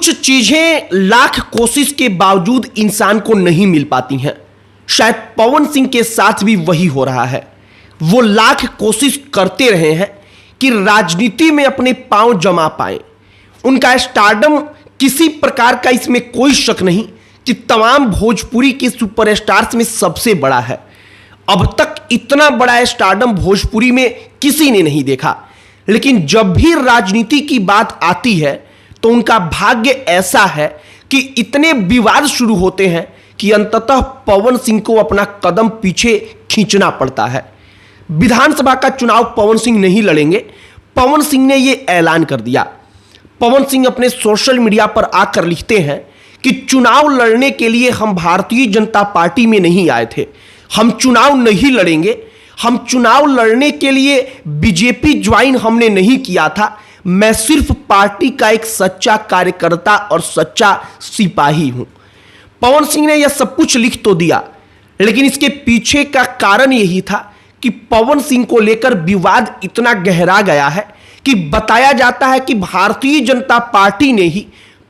कुछ चीजें लाख कोशिश के बावजूद इंसान को नहीं मिल पाती हैं। शायद पवन सिंह के साथ भी वही हो रहा है। वो लाख कोशिश करते रहे हैं कि राजनीति में अपने पांव जमा पाए। उनका स्टारडम किसी प्रकार का, इसमें कोई शक नहीं कि तमाम भोजपुरी के सुपरस्टार्स में सबसे बड़ा है। अब तक इतना बड़ा स्टारडम भोजपुरी में किसी ने नहीं देखा। लेकिन जब भी राजनीति की बात आती है तो उनका भाग्य ऐसा है कि इतने विवाद शुरू होते हैं कि अंततः पवन सिंह को अपना कदम पीछे खींचना पड़ता है। विधानसभा का चुनाव पवन सिंह नहीं लड़ेंगे। पवन सिंह ने यह ऐलान कर दिया। पवन सिंह अपने सोशल मीडिया पर आकर लिखते हैं कि चुनाव लड़ने के लिए हम भारतीय जनता पार्टी में नहीं आए थे। हम चुनाव नहीं लड़ेंगे। हम चुनाव लड़ने के लिए बीजेपी ज्वाइन हमने नहीं किया था। मैं सिर्फ पार्टी का एक सच्चा कार्यकर्ता और सच्चा सिपाही हूं। पवन सिंह ने यह सब कुछ लिख तो दिया, लेकिन इसके पीछे का कारण यही था कि पवन सिंह को लेकर विवाद इतना गहरा गया है कि बताया जाता है कि भारतीय जनता पार्टी ने ही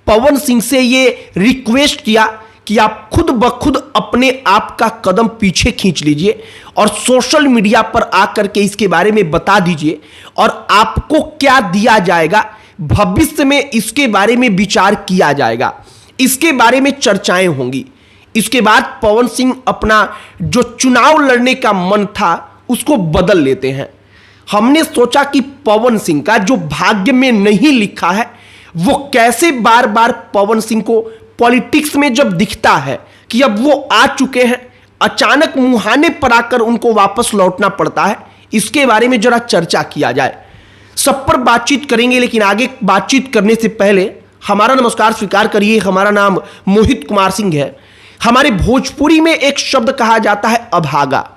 पवन सिंह से यह रिक्वेस्ट किया कि आप खुद ब खुद अपने आप का कदम पीछे खींच लीजिए और सोशल मीडिया पर आकर के इसके बारे में बता दीजिए और आपको क्या दिया जाएगा, भविष्य में इसके बारे में विचार किया जाएगा, इसके बारे में चर्चाएं होंगी। इसके बाद पवन सिंह अपना जो चुनाव लड़ने का मन था उसको बदल लेते हैं। हमने सोचा कि पवन सिंह का जो भाग्य में नहीं लिखा है वो कैसे बार बार पवन सिंह को पॉलिटिक्स में जब दिखता है कि अब वो आ चुके हैं, अचानक मुहाने पर आकर उनको वापस लौटना पड़ता है, इसके बारे में जरा चर्चा किया जाए। सब पर बातचीत करेंगे, लेकिन आगे बातचीत करने से पहले हमारा नमस्कार स्वीकार करिए। हमारा नाम मोहित कुमार सिंह है। हमारे भोजपुरी में एक शब्द कहा जाता है अभागा।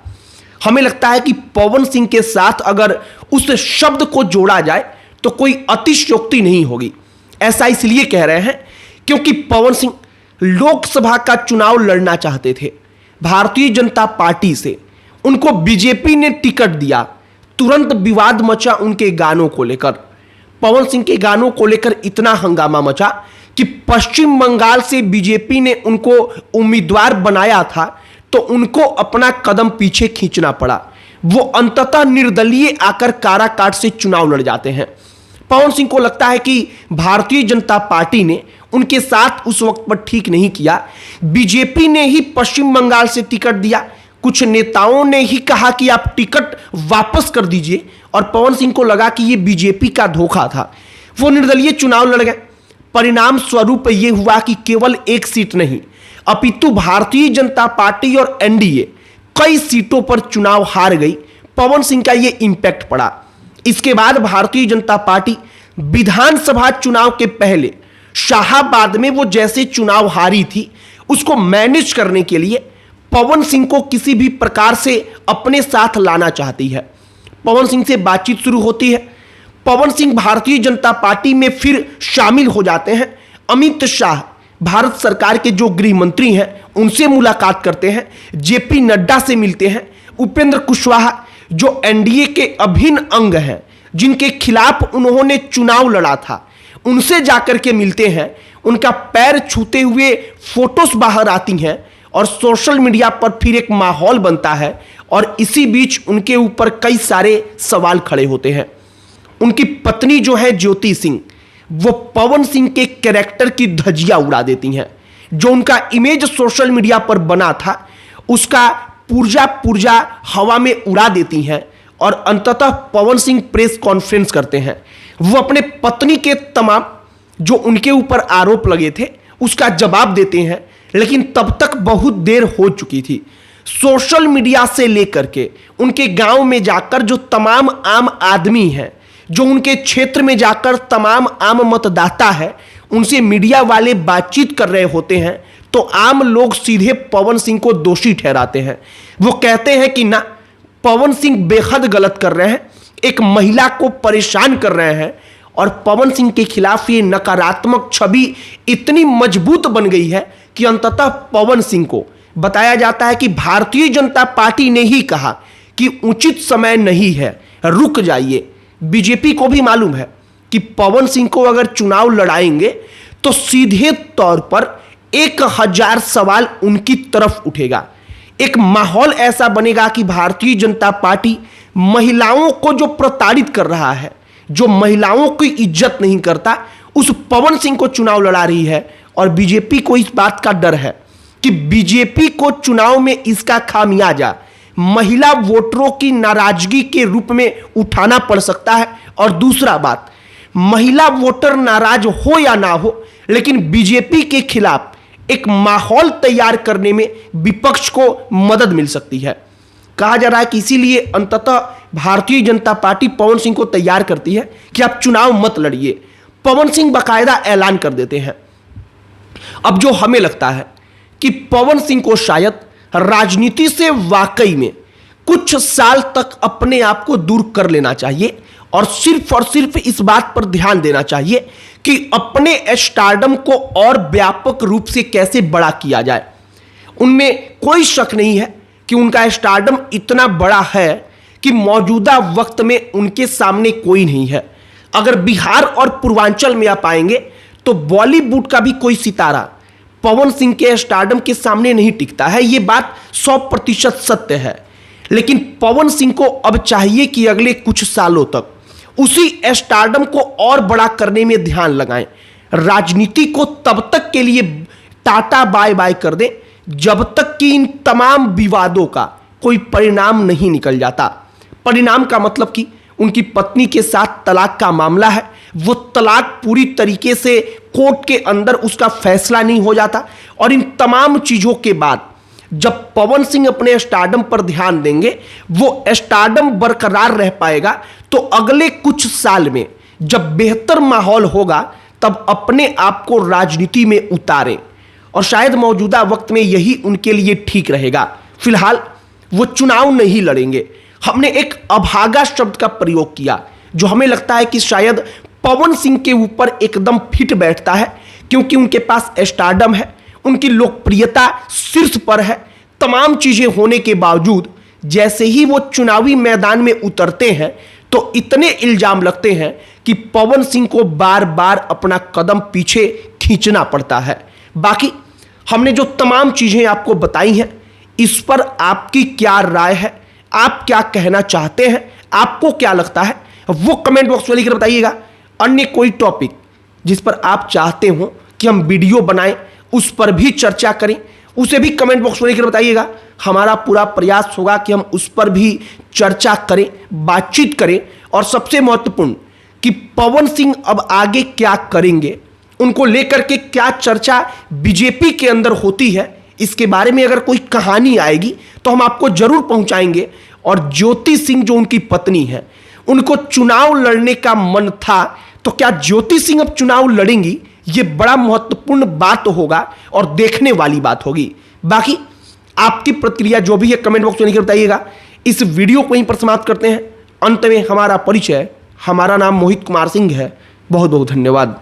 हमें लगता है कि पवन सिंह के साथ अगर उस शब्द को जोड़ा जाए तो कोई अतिशयोक्ति नहीं होगी। ऐसा इसलिए कह रहे हैं क्योंकि पवन सिंह लोकसभा का चुनाव लड़ना चाहते थे भारतीय जनता पार्टी से। उनको बीजेपी ने टिकट दिया। तुरंत विवाद मचा उनके गानों को लेकर। पवन सिंह के गानों को लेकर इतना हंगामा मचा कि पश्चिम बंगाल से बीजेपी ने उनको उम्मीदवार बनाया था तो उनको अपना कदम पीछे खींचना पड़ा। वो अंततः निर्दलीय आकर काराकाट से चुनाव लड़ जाते हैं। पवन सिंह को लगता है कि भारतीय जनता पार्टी ने उनके साथ उस वक्त पर ठीक नहीं किया। बीजेपी ने ही पश्चिम बंगाल से टिकट दिया। कुछ नेताओं ने ही कहा कि आप टिकट वापस कर दीजिए और पवन सिंह को लगा कि यह बीजेपी का धोखा था। वो निर्दलीय चुनाव लड़ गए। परिणाम स्वरूप यह हुआ कि केवल एक सीट नहीं अपितु भारतीय जनता पार्टी और एनडीए कई सीटों पर चुनाव हार गई। पवन सिंह का यह इंपैक्ट पड़ा। इसके बाद भारतीय जनता पार्टी विधानसभा चुनाव के पहले शाहाबाद में वो जैसे चुनाव हारी थी उसको मैनेज करने के लिए पवन सिंह को किसी भी प्रकार से अपने साथ लाना चाहती है। पवन सिंह से बातचीत शुरू होती है। पवन सिंह भारतीय जनता पार्टी में फिर शामिल हो जाते हैं। अमित शाह भारत सरकार के जो गृह मंत्री हैं उनसे मुलाकात करते हैं। जेपी नड्डा से मिलते हैं। उपेंद्र कुशवाहा जो एनडीए के अभिन्न अंग हैं, जिनके खिलाफ उन्होंने चुनाव लड़ा था, उनसे जाकर के मिलते हैं। उनका पैर छूते हुए फोटोज बाहर आती हैं और सोशल मीडिया पर फिर एक माहौल बनता है और इसी बीच उनके ऊपर कई सारे सवाल खड़े होते हैं। उनकी पत्नी जो है ज्योति सिंह, वो पवन सिंह के कैरेक्टर की धज्जियां उड़ा देती हैं। जो उनका इमेज सोशल मीडिया पर बना था उसका पुर्जा हवा में उड़ा देती हैं और अंततः पवन सिंह प्रेस कॉन्फ्रेंस करते हैं। वो अपने पत्नी के तमाम जो उनके ऊपर आरोप लगे थे उसका जवाब देते हैं, लेकिन तब तक बहुत देर हो चुकी थी। सोशल मीडिया से लेकर के उनके गांव में जाकर जो तमाम आम आदमी हैं, जो उनके क्षेत्र में जाकर तमाम आम मतदाता है, उनसे मीडिया वाले बातचीत कर रहे होते हैं तो आम लोग सीधे पवन सिंह को दोषी ठहराते हैं। वो कहते हैं कि ना, पवन सिंह बेहद गलत कर रहे हैं, एक महिला को परेशान कर रहे हैं और पवन सिंह के खिलाफ ये नकारात्मक छवि इतनी मजबूत बन गई है कि अंततः पवन सिंह को बताया जाता है कि भारतीय जनता पार्टी ने ही कहा कि उचित समय नहीं है, रुक जाइए। बीजेपी को भी मालूम है कि पवन सिंह को अगर चुनाव लड़ाएंगे तो सीधे तौर पर 1000 सवाल उनकी तरफ उठेगा। एक माहौल ऐसा बनेगा कि भारतीय जनता पार्टी महिलाओं को जो प्रताड़ित कर रहा है, जो महिलाओं की इज्जत नहीं करता, उस पवन सिंह को चुनाव लड़ा रही है। और बीजेपी को इस बात का डर है कि बीजेपी को चुनाव में इसका खामियाजा महिला वोटरों की नाराजगी के रूप में उठाना पड़ सकता है। और दूसरा बात, महिला वोटर नाराज हो या ना हो, लेकिन बीजेपी के खिलाफ एक माहौल तैयार करने में विपक्ष को मदद मिल सकती है। कहा जा रहा है कि इसीलिए अंततः भारतीय जनता पार्टी पवन सिंह को तैयार करती है कि आप चुनाव मत लड़िए। पवन सिंह बाकायदा ऐलान कर देते हैं। अब जो हमें लगता है कि पवन सिंह को शायद राजनीति से वाकई में कुछ साल तक अपने आप को दूर कर लेना चाहिए और सिर्फ इस बात पर ध्यान देना चाहिए कि अपने स्टारडम को और व्यापक रूप से कैसे बड़ा किया जाए। उनमें कोई शक नहीं है कि उनका स्टारडम इतना बड़ा है कि मौजूदा वक्त में उनके सामने कोई नहीं है। अगर बिहार और पूर्वांचल में आप आएंगे तो बॉलीवुड का भी कोई सितारा पवन सिंह के स्टारडम के सामने नहीं टिकता है। यह बात 100% सत्य है। लेकिन पवन सिंह को अब चाहिए कि अगले कुछ सालों तक उसी स्टारडम को और बड़ा करने में ध्यान लगाएं। राजनीति को तब तक के लिए टाटा बाय बाय कर दें जब तक कि इन तमाम विवादों का कोई परिणाम नहीं निकल जाता। परिणाम का मतलब कि उनकी पत्नी के साथ तलाक का मामला है, वो तलाक पूरी तरीके से कोर्ट के अंदर उसका फैसला नहीं हो जाता। और इन तमाम चीजों के बाद जब पवन सिंह अपने स्टारडम पर ध्यान देंगे, वो स्टारडम बरकरार रह पाएगा। तो अगले कुछ साल में जब बेहतर माहौल होगा तब अपने आप को राजनीति में उतारें। और शायद मौजूदा वक्त में यही उनके लिए ठीक रहेगा। फिलहाल वो चुनाव नहीं लड़ेंगे। हमने एक अभागा शब्द का प्रयोग किया जो हमें लगता है कि शायद पवन सिंह के ऊपर एकदम फिट बैठता है, क्योंकि उनके पास स्टारडम है, उनकी लोकप्रियता शीर्ष पर है। तमाम चीजें होने के बावजूद जैसे ही वो चुनावी मैदान में उतरते हैं तो इतने इल्जाम लगते हैं कि पवन सिंह को बार बार अपना कदम पीछे खींचना पड़ता है। बाकी हमने जो तमाम चीजें आपको बताई हैं, इस पर आपकी क्या राय है, आप क्या कहना चाहते हैं, आपको क्या लगता है, वो कमेंट बॉक्स में लिखकर बताइएगा। अन्य कोई टॉपिक जिस पर आप चाहते हो कि हम वीडियो बनाएं, उस पर भी चर्चा करें, उसे भी कमेंट बॉक्स में लिखकर बताइएगा। हमारा पूरा प्रयास होगा कि हम उस पर भी चर्चा करें, बातचीत करें। और सबसे महत्वपूर्ण कि पवन सिंह अब आगे क्या करेंगे, उनको लेकर के क्या चर्चा बीजेपी के अंदर होती है, इसके बारे में अगर कोई कहानी आएगी तो हम आपको जरूर पहुंचाएंगे। और ज्योति सिंह जो उनकी पत्नी है, उनको चुनाव लड़ने का मन था, तो क्या ज्योति सिंह अब चुनाव लड़ेंगी, ये बड़ा महत्वपूर्ण बात होगा और देखने वाली बात होगी। बाकी आपकी प्रतिक्रिया जो भी है कमेंट बॉक्स में लिखकर बताइएगा। इस वीडियो को यहीं पर समाप्त करते हैं। अंत में हमारा परिचय, हमारा नाम मोहित कुमार सिंह है। बहुत बहुत धन्यवाद।